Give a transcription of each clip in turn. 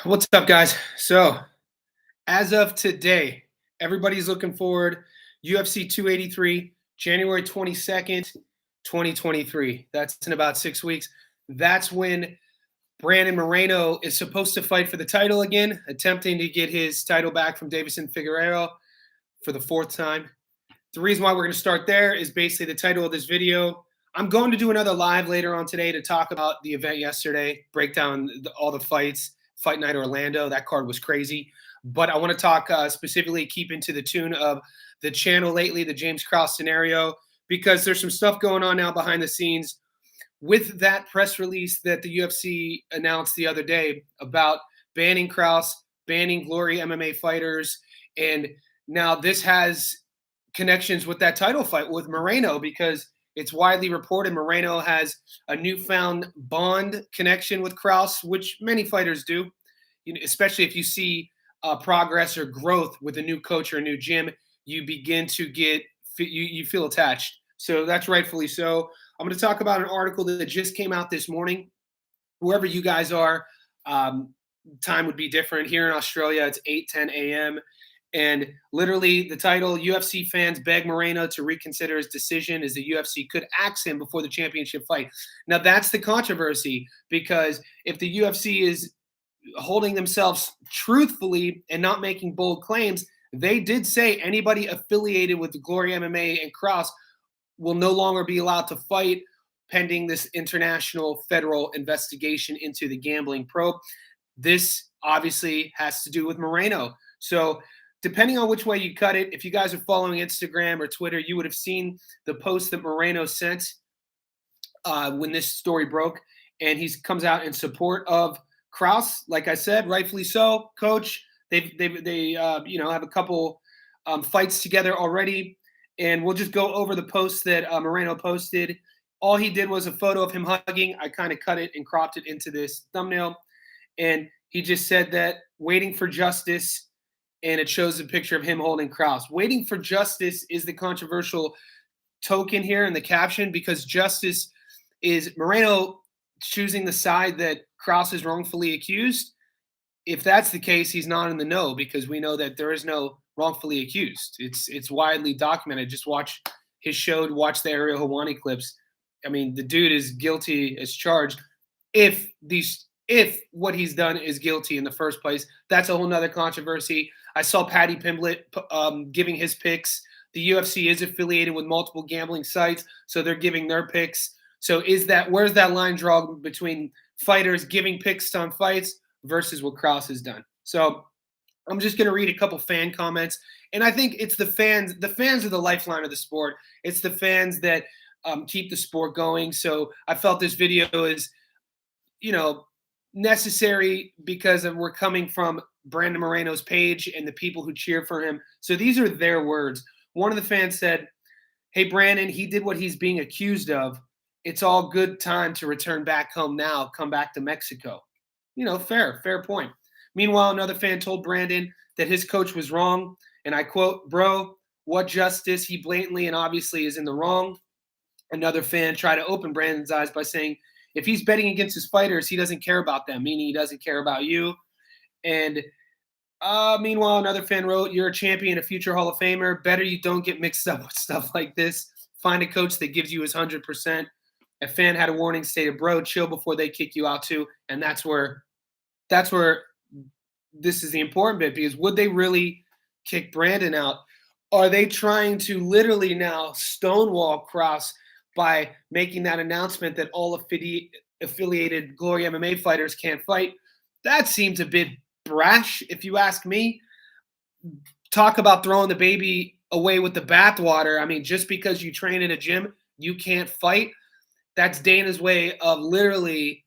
What's up, guys? So, as of today, everybody's looking forward. UFC 283, January 22nd, 2023. That's in about 6 weeks. That's when Brandon Moreno is supposed to fight for the title again, attempting to get his title back from Davison Figueiredo for the fourth time. The reason why we're going to start there is basically the title of this video. I'm going to do another live later on today to talk about the event yesterday, break down all the fights. Fight Night Orlando, that card was crazy. But I want to talk specifically, keep into the tune of the channel lately, the James Krause scenario, because there's some stuff going on now behind the scenes with that press release that the UFC announced the other day about banning Krause, banning Glory MMA fighters. And now this has connections with that title fight with Moreno, because it's widely reported Moreno has a newfound bond connection with Krause, which many fighters do, especially if you see progress or growth with a new coach or a new gym, you begin to you feel attached. So that's rightfully so. I'm going to talk about an article that just came out this morning. Wherever you guys are, time would be different. Here in Australia, it's 8:10 a.m. And literally the title, UFC fans beg Moreno to reconsider his decision as the UFC could axe him before the championship fight. Now, that's the controversy, because if the UFC is holding themselves truthfully and not making bold claims, they did say anybody affiliated with the Glory MMA and Krause will no longer be allowed to fight pending this international federal investigation into the gambling probe. This obviously has to do with Moreno. So depending on which way you cut it, if you guys are following Instagram or Twitter, you would have seen the post that Moreno sent when this story broke. And he comes out in support of Krause. Like I said, rightfully so, coach. They have a couple fights together already. And we'll just go over the post that Moreno posted. All he did was a photo of him hugging. I kind of cut it and cropped it into this thumbnail. And he just said that waiting for justice, and it shows a picture of him holding Krause. Waiting for justice is the controversial token here in the caption, because justice is Moreno choosing the side that Krause is wrongfully accused. If that's the case, he's not in the know, because we know that there is no wrongfully accused. It's widely documented. Just watch his show, watch the Ariel Helwani clips. I mean, the dude is guilty as charged. If what he's done is guilty in the first place, that's a whole nother controversy. I saw Paddy Pimblett giving his picks. The UFC is affiliated with multiple gambling sites, so they're giving their picks. So where's that line drawn between fighters giving picks on fights versus what Krause has done? So I'm just going to read a couple fan comments. And I think it's the fans. The fans are the lifeline of the sport. It's the fans that keep the sport going. So I felt this video is, necessary, because we're coming from Brandon Moreno's page and the people who cheer for him. So these are their words. One of the fans said, "Hey, Brandon, he did what he's being accused of. It's all good time to return back home now. Come back to Mexico." Fair point. Meanwhile, another fan told Brandon that his coach was wrong. And I quote, "Bro, what justice? He blatantly and obviously is in the wrong." Another fan tried to open Brandon's eyes by saying, if he's betting against his fighters, he doesn't care about them, meaning he doesn't care about you. And meanwhile, another fan wrote, "You're a champion, a future Hall of Famer. Better you don't get mixed up with stuff like this. Find a coach that gives you his 100%. A fan had a warning stated, "Bro, chill before they kick you out too." And that's where this is the important bit, because would they really kick Brandon out? Are they trying to literally now stonewall Krause by making that announcement that all affiliated Glory MMA fighters can't fight? That seems a bit brash, if you ask me. Talk about throwing the baby away with the bathwater. I mean, just because you train in a gym, you can't fight. That's Dana's way of literally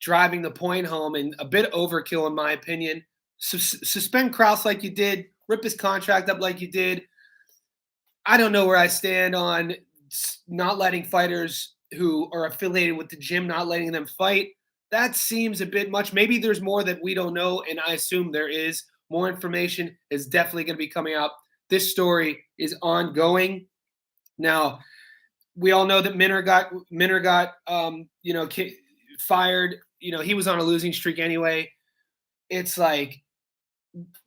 driving the point home, and a bit overkill, in my opinion. Suspend Krause like you did, rip his contract up like you did. I don't know where I stand on not letting fighters who are affiliated with the gym, not letting them fight. That seems a bit much. Maybe there's more that we don't know, and I assume there is. More information is definitely going to be coming out. This story is ongoing. Now, we all know that Minner got fired. He was on a losing streak anyway. it's like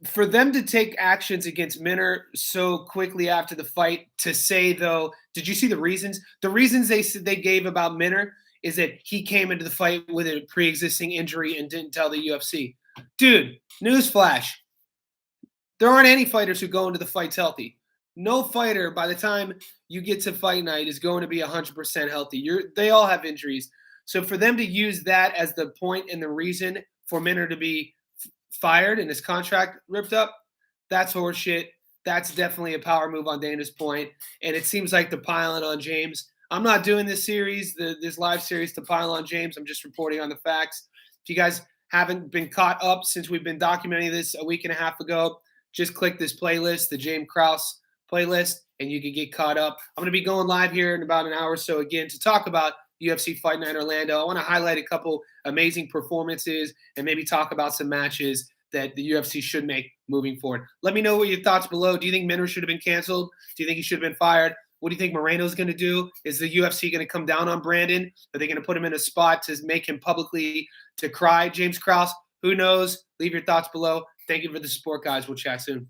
for them to take actions against Minner so quickly after the fight to say, though, did you see the reasons? The reasons they said they gave about Minner is that he came into the fight with a pre-existing injury and didn't tell the UFC. Dude, newsflash. There aren't any fighters who go into the fights healthy. No fighter, by the time you get to fight night, is going to be 100% healthy. They all have injuries. So for them to use that as the point and the reason for Minner to be fired and his contract ripped up, that's horseshit. That's definitely a power move on Dana's point. And it seems like they're piling on James. I'm not doing this series, this live series, to pile on James. I'm just reporting on the facts. If you guys haven't been caught up since we've been documenting this a week and a half ago, just click this playlist, the James Krause playlist, and you can get caught up. I'm going to be going live here in about an hour or so again to talk about UFC Fight Night Orlando. I want to highlight a couple amazing performances and maybe talk about some matches that the UFC should make moving forward. Let me know what your thoughts below. Do you think Minner should have been canceled? Do you think he should have been fired? What do you think Moreno's going to do? Is the UFC going to come down on Brandon? Are they going to put him in a spot to make him publicly to cry? James Krause, who knows? Leave your thoughts below. Thank you for the support, guys. We'll chat soon.